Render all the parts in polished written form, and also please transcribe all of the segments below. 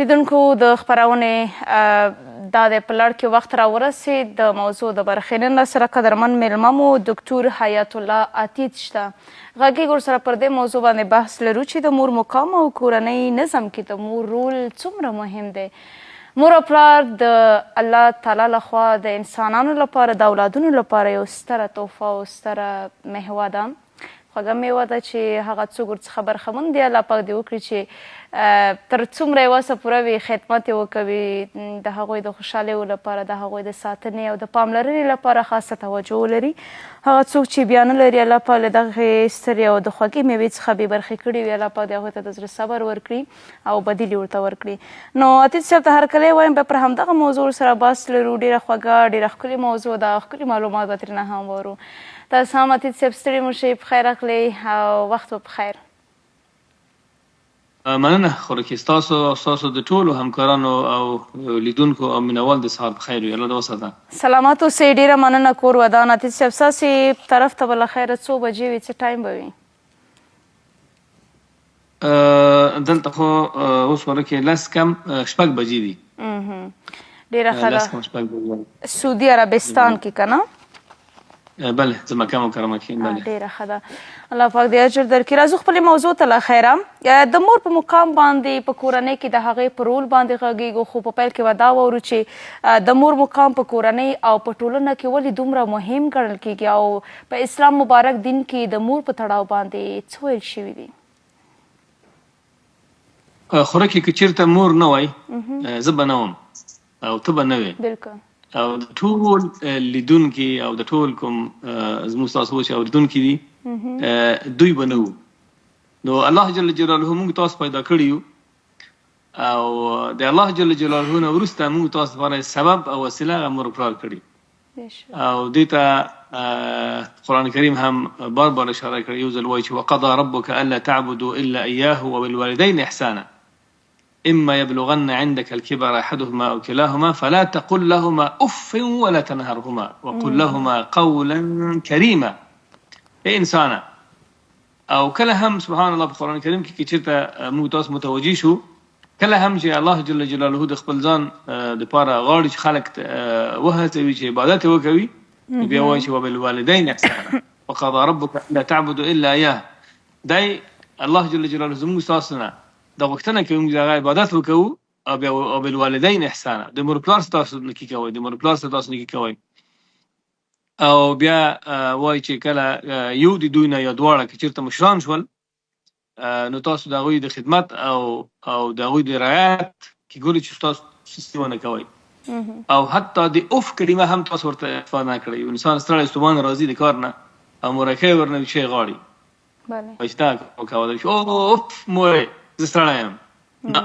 لیدونکو د خپرونې دا د په لړ کې وخت راورسېد د موضوع د برخې سره قدرمن میلمه مو دکتور حیات الله عتیق شته. غږیږو ورسره پر دې موضوع باندې بحث لرو چې د مور مقام او کورنۍ نظم کې د مور رول څومره مهم دی. مور او پلار د الله تعالی لخوا د انسانانو لپاره د اولادونو لپاره یو ستره تحفه او ستره محوه ده، خوږه میوه ده چې هغه څوک ورڅخه برخمن دی. الله پاک دې وکړي چې تر څومره یې وسه پوره وي خدمت یې وکوي، د هغوی د خوشحالیو لپاره، د هغوی د ساتنې او د پاملرنې لپاره خاصه توجه ولري. هغه څوک چې بیا نه لري، الله پاک له دغې سترې او د خوږې میوې څخه بې برخې کړي وي، الله پاک دې هغوی ته د زړه صبر ورکړي او بدیل یې ورته ورکړي. نو عتیق صاحب ته هرکلی وایم، بیا پر همدغه موضوع ورسره بحث لرو. ډېره خوږه، ډېره ښکلې موضوع ده، ښکلي معلومات به ترېنه هم وارو. تاسو هم عتیق صاحب ستړي مه شئ، په خیر اخلئ او وخت به په خیر. مننه خوراکي ستاسو او ستاسو د ټولو همکارانو او لیدونکو او مینوال د سهار په خیر وي. الله دې وساته. سلامات اوسئ، ډېره مننه. کور ودان. عتیق صاحب ستاسې طرف ته به له خیره څو بجې وي، څه ټایم به وي؟ دلته خو اوس ورکې 10 کم 6 بجې دي. ډېره ښه ده. سعودي عربستان کې که نه؟ بله، زه مکه مکرمه کې. بله، ډېره ښه ده. الله پاک دې اجر درکړي. راځو خپلې موضوع ته له خیره. د مور په مقام باندې په کورنۍ کې د هغې په رول باندې غږیږو، خو په پیل کې به دا واورو چې د مور مقام په کورنۍ او په ټولنه کې ولې دومره مهم ګڼل کېږي او په اسلام مبارک دین کې د مور په تړاو باندې څه ویل شوي دي؟ خوراکي که چېرته مور نه وای، زه به نه وم او ته به نه وې. بلکل. او د ټول لیدونکي او د ټول کوم زموږ ستاسو چې اورېدونکي دي، دوی به نه وو. نو الله جل جلاله موږ تاسو پیدا کړي یو، او د الله جل جلاله نه وروسته موږ تاسو لپاره سبب او وسیله هغه مور پلار کړي. او دې ته قرآن کریم هم بار بار اشاره کړې، یو ځل وایي چې وقضى ربك الا تعبدوا الا اياه وبالوالدين احسانا اما يبلغن عندك الكبر احدهما او كلاهما فلا تقل لهما اف ولا تنهرهما وقل لهما قولا كريما. اي انسانه او کله هم سبحان الله په قرآن کریم کې چېرته موږ تاسو متوجه شو، کله هم چې الله جل جلاله د خپل ځان دپاره غواړي چې خلک وهڅوي چې عبادت یې وکوي، بیا وایي چې وبالوالدین احسانا وقضى ربك الا تعبدوا الا اياه. دی الله جل جلاله زموږ ستاسو نه دا غوښتنه کوي موږ د هغه عبادت وکوو، او بیا وبالوالدین احسانا، د مور پلار سره تاسو نیکي کوئ، د مور پلار سره تاسو نیکي کوئ. او بیا وایي چې کله یو د دوی نه یا دواړه که چېرته مشران شول، نو تاسو د هغوی د خدمت او د هغوی د رعایت کې ګورئ چې تاسو څه ونه کوئ. او حتی د اوف کلمه هم تاسو ورته استفاده نه کړئ. انسان ستړی ستومان راځي د کار نه او مورکۍ ورنه شی غواړي، وایي چې دا وکولی شي اوف مورې زه ستړی یم، نه،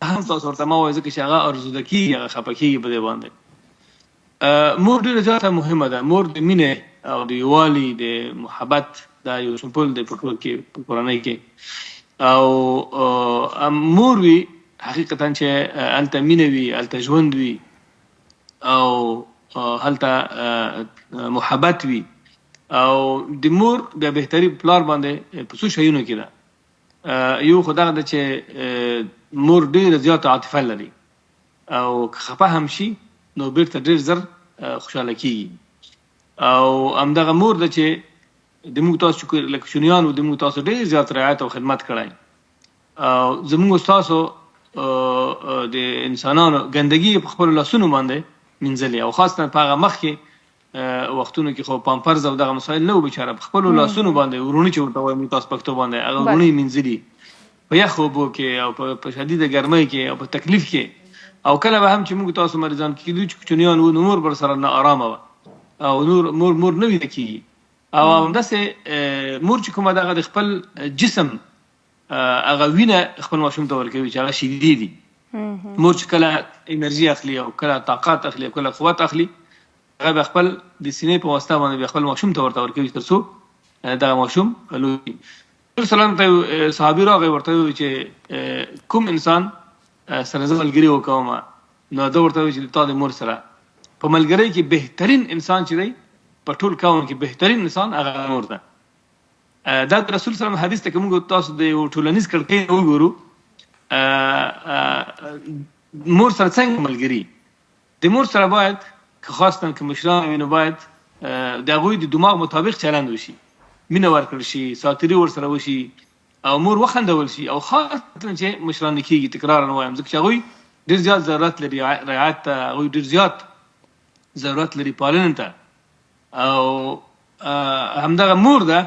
هم تاسو ورته مه وایئ، ځکه چې هغه ارزوده کېږي، هغه خفه کېږي په دې باندې. مور ډېره زیاته مهمه ده. مور د مینې او د یووالي د محبت دا یو سمبول دی په کور کې، په کورنۍ کې. او مور وي حقیقتا چې هلته مینه وي، هلته ژوند وي، او هلته محبت وي. او د مور بیا بهتري په پلار باندې په څو شیونو کې ده. یو خو دغه ده چې مور ډېره زیاته عاطفه لري، او که خفه هم شي نو بیرته ډېر زر خوشحاله کېږي. او همدغه مور ده چې د موږ تاسو لکه کوچنیانو د موږ تاسو ډېر زیات رعایت او خدمت کړی، او زموږ ستاسو د انسانانو ګندګي په خپلو لاسونو باندې مینځلې، او خاصتا په هغه مخکې وختونو کې خو پامپرز او دغه مسایل نه وو، بیچاره په خپلو لاسونو باندې ورونی چې ورته وایي موږ تاسو پښتو باندې، هغه ورونی مینځلي په یخو اوبو کې او په شدیده ګرمۍ کې او په تکلیف کې. او کله به هم چې موږ تاسو مریضان کېدو چې کوچنیان وو، نو مور به سره نه ارامه وه، او مور نه ویده کېږي. او همداسې مور چې کومه دغه د خپل جسم هغه وینه خپل ماشوم ته ورکوي چې هغه شیدې دي. مور چې کله انرژي اخلي او کله طاقت اخلي او کله قوت اخلي، هغه به خپل د سینې په واسطه باندې بیا خپل ماشوم ته ورته ورکوي تر څو دغه ماشوم لوی. رسول سلام ته صحابي راغی، ورته وویل چې کوم انسان سره زه ملګري وکوم، نو ده ورته وویل چې تا د مور سره. په ملګرۍ کې بهترین انسان چې دی په ټول کون کې بهترین انسان هغه مور ده. دا د رسول سلام حدیث ته که موږ تاسو د یو ټولنیز کړکۍ وګورو، مور سره څنګه ملګري د مور سره باید که خاصتا که مشران وي نو باید د هغوی د دماغ مطابق چلند وشي، مینه ورکړل شي، ساتیري ورسره وشي او مور وخندول شي. او خاصتا چې مشران کېږي، تکرارا وایم، ځکه چې هغوی ډېر زیات ضرورت لري رعایت ته، هغوی ډېر زیات ضرورت لري پالنې ته. او همدغه مور ده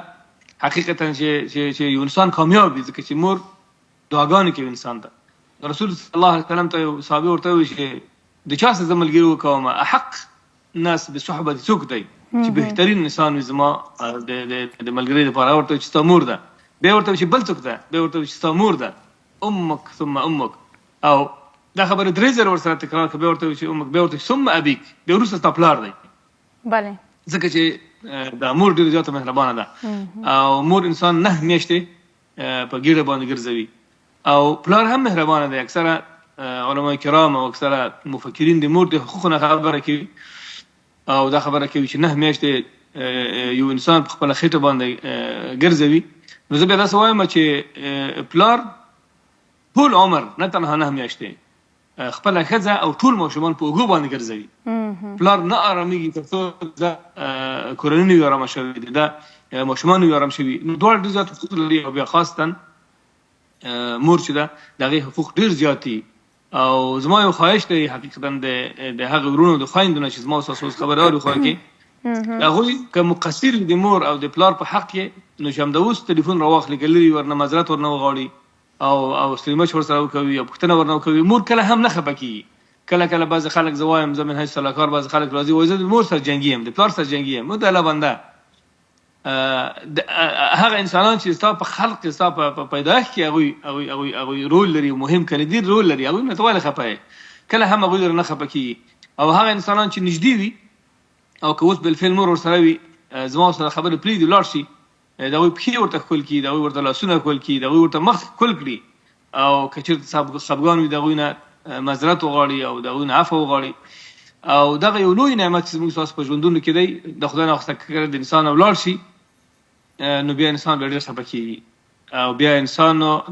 حقیقتا چې یو انسان کامیاب وي، ځکه چې مور دعاګانې کوي انسان ته. رسول صلی الله علیه وسلم ته یو صحابي ورته وایي چې د چا سره زه ملګري وکوم، احق الناس بصحبت څوک دی چې بهترین انسان وي زما د ملګري لپاره؟ ورته چې ستا مور ده. بیا ورته چې بل څوک ده؟ بیا ورته چې ستا مور ده، امک ثم امک. او دا خبره 3 ځله ورسره تکرار کړه. بیا ورته چې امک، بیا ورته ثم ابيك، بیا وروسته ستا پلار دی. بله، ځکه چې دا مور ډېره زیاته مهربانه ده. او مور انسان 9 میاشتې په ګیډه باندې ګرځوي. او پلار هم مهربانه دی. اکثره علما کرام او اکثره مفکرین د مور د حقوقو نه خبره کوي او دا خبره کوي چې 9 میاشتې یو انسان په خپله خېټه باندې ګرځوي. نو زه بیا داسې وایم چې پلار ټول عمر، نه تنها 9 میاشتې، خپله ښځه او ټول ماشومان په اوږو باندې ګرځوي. پلار نه آرامېږي تر څو دا کورنۍ نه وي ارامه شوې، دا ماشومان نه وي ارام شوي. نو دواړه ډېر زیات حقوق لري. او بیا خاصتا مور چې ده د هغې حقوق ډېر زیات دي. او زما یو خواهش دی حقیقتا د هغه ورونو د خویندو نه چې زما او ستاسو اوس خبرې اوري خوا کې، هغوی که مقصر د مور او د پلار په حق کې، نو چې همدا اوس تلیفون راواخلي، که لرې ورنه معذرت ورنه وغواړي او ستړي مچ ورسره وکوي او پوښتنه ورنه وکوي. مور کله هم نه خفه کېږي. کله بعضې خلک زه وایم، زه من حیث صلاحکار، بعضې خلک راځي وایي زه د مور سره جنګي یم، د پلار سره جنګي یم. د الله بنده، هغه انسانان چې ستا په خلق کې، ستا په پیدایښت کې هغوی رول لري، مهم کلیدي رول لري، هغوی نه ته ولې خفه یې؟ کله هم هغوی در نه خفه کېږي. او هغه انسانان چې نږدې وي او که اوس بالفعل مور ورسره وي، زما سره خبرې پرېږدي ولاړ شي، د هغوی پښې ورته ښکل کړي، د هغوی ورته لاسونه ښکل کړي، د هغوی ورته مخ ښکل کړي. او که چېرته خفګان وي، د هغوی نه معذرت وغواړي او د هغوی نه عفو وغواړي. او دغه یو لوی نعمت چې زموږ ستاسو په ژوندونو کې دی، د خدای ناخواسته که د انسان نه ولاړ شي، نو بیا انسان بیا ډېر خفه کېږي. او بیا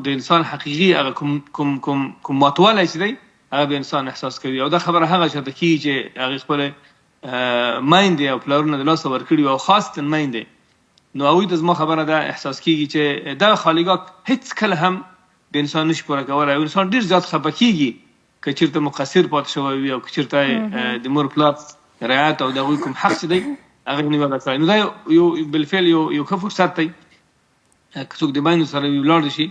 د انسان حقیقي هغه کوم ماتوالی چې دی، هغه بیا انسان احساس کوي. او دا خبره هغه چاته کېږي چې هغې خپله میندې او پلارونه د لاسه ورکړي او خاصتا میندې، نو هغوی ته زما خبره ده احساس کېږي چې دغه خالیګاه هېڅکله هم د انسان نشي پوره کولی. او انسان ډېر زیات خفه کېږي که چېرته مقصر پاتې شوی وي او که چېرته د مور پلار رعایت او د هغوی کوم حق چې دی هغه نیولی کړی. نو دا یو بالفعل یو ښه فرصت دی که څوک د میندو سره ولاړ شي،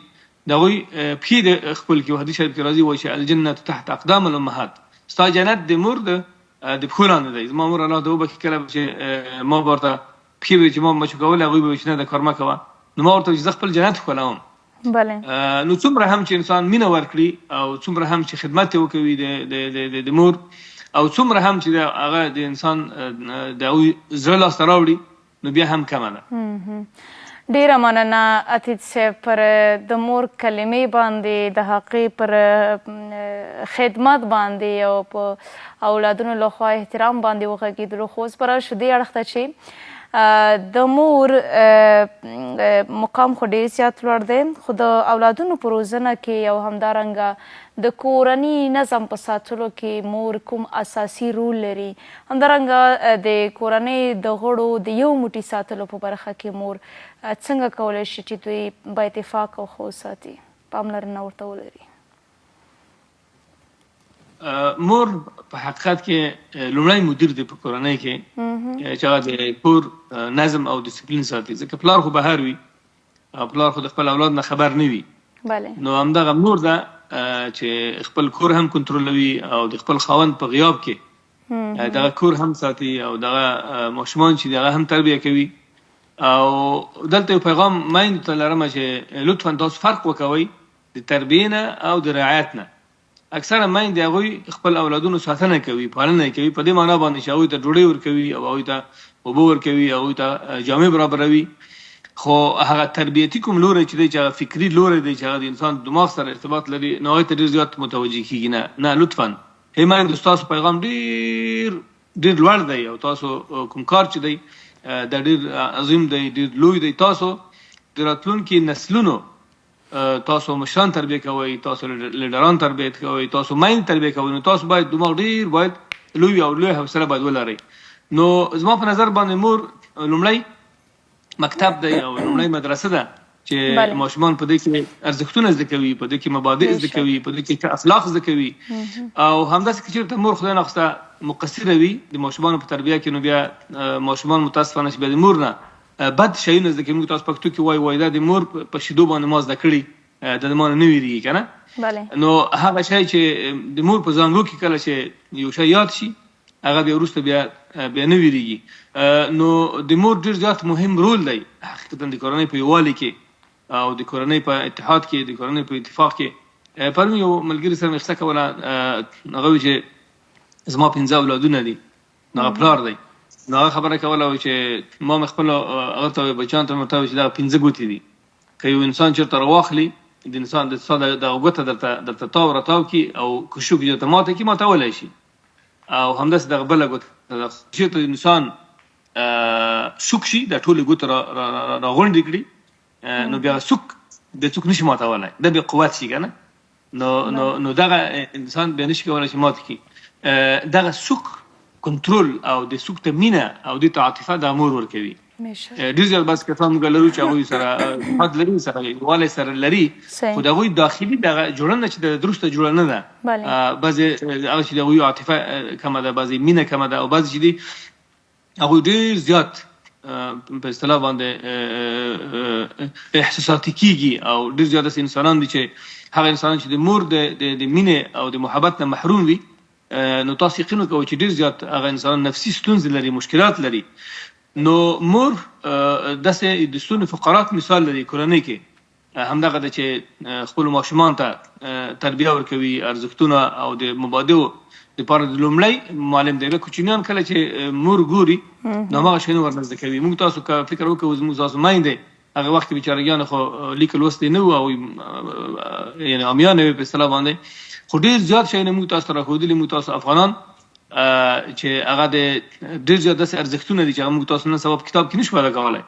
د هغوی پښې د خپل کړي. حدیث شریف کې راځي وایي چې الجنة تحت اقدام الامهات، ستا جنت د مور د پښو لاندې دی. زما مور الله ته وبښي، کله چې ما به ورته پښې به چې ما مچو کولې، هغوی به وایي چې نه دا کار مه کوه. نو ما ورته وایي چې زه خپل جنت ښکلوم. نو څومره هم چې انسان مینه ورکړي او څومره هم چې خدمت یې وکوي د مور، او څومره هم چې هغه د انسان د هغوی زړه لاسته راوړي، نو بیا هم کمه ده. ډیره مننه عتیق صاحب پر د مور کلمې باندې، د هغې پر خدمت باندې او په اولادونو لخوا احترام باندې وغږېدلو. خو اوس به راشو دې اړخ ته چې د مور مقام خو ډېر زیات لوړ دی، خو د اولادونو په روزنه کې او همدارنګه د کورني نظم په ساتلو کې مور کوم اساسي رول لري؟ همدارنګه د کورنۍ د غړو د یو موټي ساتلو په برخه کې مور څنګه کولی شي چې دوی با اتفاق او ښه وساتي، پاملرنه ورته ولري؟ مور په حقیقت کې لومړی مدیر دی په کورنۍ کې چې هغه د کور نظم او ډسپلین ساتي. ځکه پلار خو بهر وي او پلار خو د خپل اولاد نه خبر نه وي. نو همدغه مور ده چې خپل کور هم کنټرولوي او د خپل خاوند په غیاب کې دغه کور هم ساتي او دغه ماشومان چې دغه هم تربیه کوي. او دلته یو پیغام میندو ته لرم چې لطفا تاسو فرق وکوئ د تربیې نه او د رعایت نه. اکثره میندې هغوی خپل اولادونو ساتنه کوي، پالنه کوي، په دې معنا باندې چې هغوی ته ډوډۍ ورکوي او هغوی ته اوبه ورکوي، هغوی ته جامې برابروي. خو هغه تربیتي کوم لوری چې دی، چې هغه فکري لوری دی، چې هغه د انسان دماغ سره ارتباط لري، نو هغوی ته ډېر زیات متوجه کېږي. نه لطفا میندو، ستاسو پیغام ډېر لوړ دی او تاسو کوم کار چې دی دا ډېر عظیم دی، ډېر لوی دی. تاسو د راتلونکي نسلونو تاسو مشران تربیه کوئ، تاسو لیډران تربیه کوئ، تاسو میندې تربیه کوئ، نو تاسو باید دماغ ډېر باید لوی او لوی حوصله باید ولرئ. نو زما په نظر باندې مور لومړی مکتب دی او لومړی مدرسه ده چې ماشومان په دې کې ارزښتونه زده کوي، په دې کې مبادئ زده کوي، په دې کې اخلاق زده کوي. او همداسې که چېرته مور خدای ناخواسته مقصره وي د ماشومانو په تربیه کې، نو بیا ماشومان متاسفانه چې بیا د مور نه بد شیونه زده کوي. موږ تاسو پښتو کې وایو دا د مور په شیدو باندې ما زده کړي، د ما نه ویریږي که نه. نو هغه شی چې د مور په زانګو کې کله چې یو شی یاد شي هغه بیا وروسته بیا نه ویریږي. نو د مور ډېر زیات مهم رول دی حقیقتا د کورنۍ په یووالي کې او د کورنۍ په اتحاد کې، د کورنۍ په اتفاق کې. پرون یو ملګري سره مې قصه کوله، هغه وایي چې زما 15 اولادونه دي، نو هغه پلار دی، نو هغه خبره کوله چې ما مې خپل هغه ته بچیانو ته ورته وایي چې دا 15 ګوتې دي، که یو انسان چېرته راواخلي د انسان د ستا دغه ګوته درته تاو راتاو کړي او کشوک یې درته ماته کړي ماتولی شي. او همداسې دغه بله ګوته چېرته انسان سوک شي دا ټولې ګوتې راغونډې کړي نو بیا څوک د څوک نشي ماتولی، دا بیا قوت شي که نه. نو دغه انسان بیا نشي کولی چې مات کړي. دغه څوک کنټرول او د څوک ته مینه او د ته عاطفه دا مور ورکوي. ډېر زیات بعض کسان موږ لرو چې هغوی سره حد لري، سره یووالی سره لري، خو د هغوی داخلي دغه جوړنه چې د درسته جوړه نه ده. بعضې هغه چې د هغوی عاطفه کمه ده، بعضې مینه کمه ده، او بعضې چې دي هغوی ډېر زیات په اصطلاح باندې احساساتي کېږي. او ډېر زیات داسې انسانان دي چې هغه انسانان چې د مور د مینې او د محبت نه محروم وي، نو تاسو یقین وکړئ چې ډېر زیات هغه انسانان نفسي ستونزې لري، مشکلات لري. نو مور داسې د ستونو فقرات مثال لري کورنۍ کې، همدغه ده چې خپلو ماشومانو ته تربیه ورکوي، ارزښتونه او د مبادئو دپاره د لومړی معلم دی. کوچنیان کله چې مور ګوري نو هماغه شیونه ورنه زده کوي. موږ تاسو که فکر وکړو زموږ تاسو میندې هغه وخت کې بیچارهګیانو خو لیک لوست یې نه وو او یعنې امیانې وې په اصطلاح باندې، خو ډېر زیات شیونه موږ تاسو ته راښودلي، موږ تاسو افغانان چې هغه د ډېر زیات داسې ارزښتونه دي چې هغه موږ تاسو نن سبا په کتاب کې نشو پیدا کولی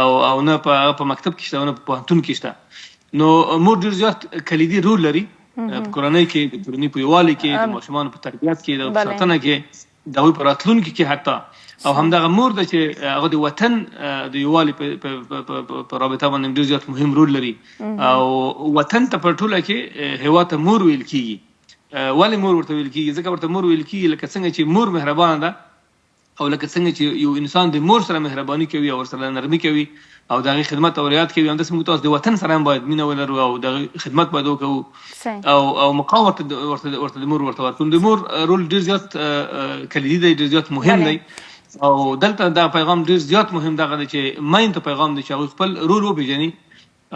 او نه په مکتب کې شته او نه په پوهنتون کې شته. نو مور ډېر زیات کلیدي رول لري په کورنۍ کې، د کورنۍ په یووالي کې، د ماشومانو په تربیت کې، د ساتنه کې، د هغوی په راتلونکي کې حتی. او همدغه مور ده چې هغه د وطن د یووالي په رابطه باندې ډېر زیات مهم رول لري. او وطن ته په ټوله کې هېواد ته مور ویل کېږي. ولې مور ورته ویل کېږي؟ ځکه ورته مور ویل کېږي لکه څنګه چې مور مهربانه ده او لکه څنګه چې یو انسان د مور سره مهرباني کوي او ورسره نرمي کوي او د هغې خدمت او رعایت کوي، همداسې موږ تاسو د وطن سره هم باید مینه ولرو او د هغې خدمت باید وکړو او مقام ورته د مور ورته ورکړو. د مور رول ډېر زیات کلیدي دی، ډېر زیات مهم دی. او دلته دا پیغام ډېر زیات مهم دغه دی چې میندو ته پیغام دی چې هغوی خپل رول وپېژني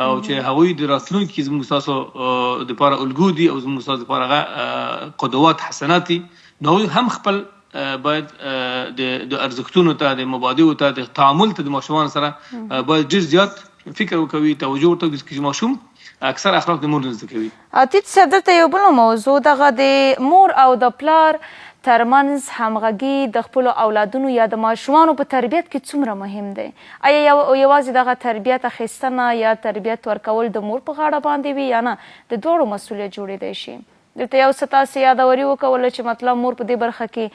او چې هغوی د راتلونکي زموږ ستاسو دپاره الګو دي او زموږ ستاسو دپاره هغه قدوات حسنات دي. نو هغوی هم خپل باید د ارزښتونو ته، د مبادئو ته، د تعامل ته د ماشومانو سره باید ډېر زیات فکر وکوي، توجه ورته وکړي چې ماشوم اکثر اخلاق د مور نه زده کوي. عتیق صاحب دلته یو بله موضوع دغه د مور او د پلار ترمنځ همغږي د خپلو اولادونو یا د ماشومانو په تربیت کې څومره مهم دی؟ آیا یوازې دغه تربیت اخیستنه یا تربیت ورکول د مور په غاړه باندې وي یا نه د دواړو مسؤلیت جوړېدی شي؟ دلته یو څه تاسې یادوري وکوله چې مطلب مور په دې برخه کې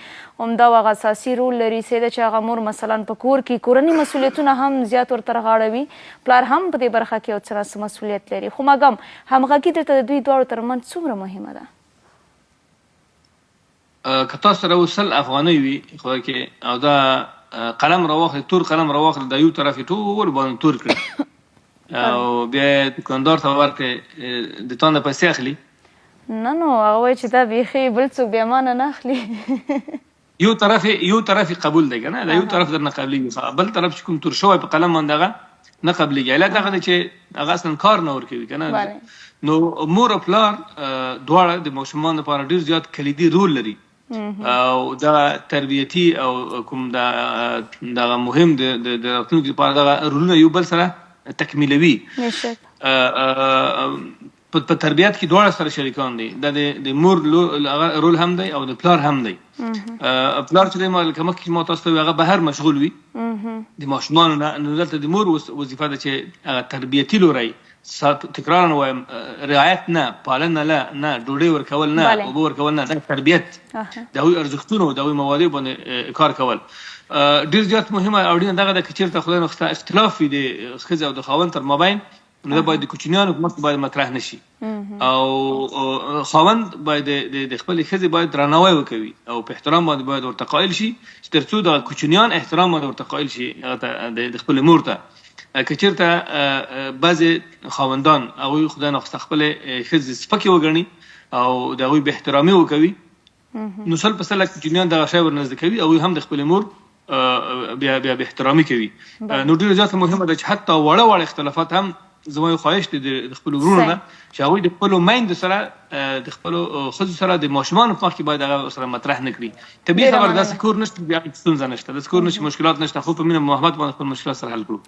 عمده او هغه اساسي رول لري، سیده چې هغه مور مثلا په کور کې کورني مسؤلیتونه هم زیات ورته رغاړوي، پلار هم په دې برخه کې یو څه مسؤلیت لري، خو مګم همغږي دلته د دوی دواړو ترمنځ څومره مهمه ده؟ که تاسو سره اوس 100 افغانۍ وي خو کې او دا قلم راواخلي، تور قلم راواخلي، د یو طرف یې ټول باندې تور کړي او بیا دوکاندار ته ورکړي، د تا نه پیسې اخلي؟ نه نو هغه وایي چې دا بیخي بل څوک بیا ما نه اخلي. یو طرف یې قبول دی که نه، دا یو طرف در نه قبلېږي، بل طرف چې کوم تور شوی په قلم باندې هغه نه قبلېږي. علت هغه دی چې هغه اصلا کار نه ورکوي که نه. نو مور او پلار دواړه د ماشومانو لپاره ډېر زیات کلیدي رول لري او دا تربیتي او کوم دغه مهم د راتلونکي لپاره دغه رولونه یو بل سره تکمیلوي. په تربیت کې دواړه سره شریکان دي، دا د مور رول هم دی او د پلار هم دی. پلار چې دی لکه مخکې ما تاسو ته هغه بهر مشغول وي د ماشومانو نه، نو دلته د مور وظیفه ده چې هغه تربیتي لوری تکرارا وایم رعایت نه، پالنه نه، ډوډۍ ورکول نه، اوبه ورکول نه، دا تربیت د هغوی ارزښتونو د هغوی مبادیو باندې کار کول ډېر زیات مهمه او اړینه دغه ده که چېرته خدای نخواسته اختلاف وي د ښځې او د خاوند تر مابین نو دا باید د کوچنیانو په مخکې باید مطرح نه شي او خاوند باید د خپلې ښځې باید درناوی وکوي او په احترام باندې باید ورته قایل شي چې تر څو دغه کوچنیان احترام باندې ورته قایل شي هغه ته د خپلې مور ته که چېرته بعضې خاوندان هغوی خدای نخواسته خپلې ښځې سپکې وګڼي او د هغوی بې احترامي وکوي نو سل په سله کوچنیان دغه شی ورنزده کوي هغوی هم د خپلې مور بیا بې احترامي کوي نو ډېره زیاته مهمه ده چې حتی واړه اختلافات هم زما یو خواهش دی د خپلو وروڼو نه چې هغوی د خپلو میندو سره د خپلو ښځو سره د ماشومانو په مخکې باید هغه سره مطرح نه کړي طبیعي خبره داسې کور نشته بیا ستونزه نشته داسې کور نشته مشکلات نشته خو په مینه محبت باندې خپل مشکلات سره حل کړو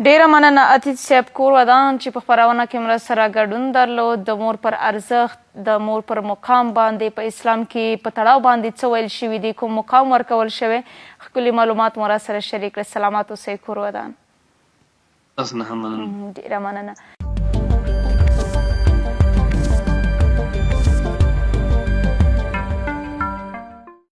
ډیره مننه عتیق صاحب کور ودان چې په خپرونه کې مرسته سره ګډون درلود د مور پر ارزښت د مور پر مقام باندې په اسلام کې په تړاو باندې څه ویل شوي دي کوم مقام ورکول شوی ښکلي معلومات مو راسره شریک کړل سلامات اوسئ کور ودان تاسو نه هم مننه ډیره مننه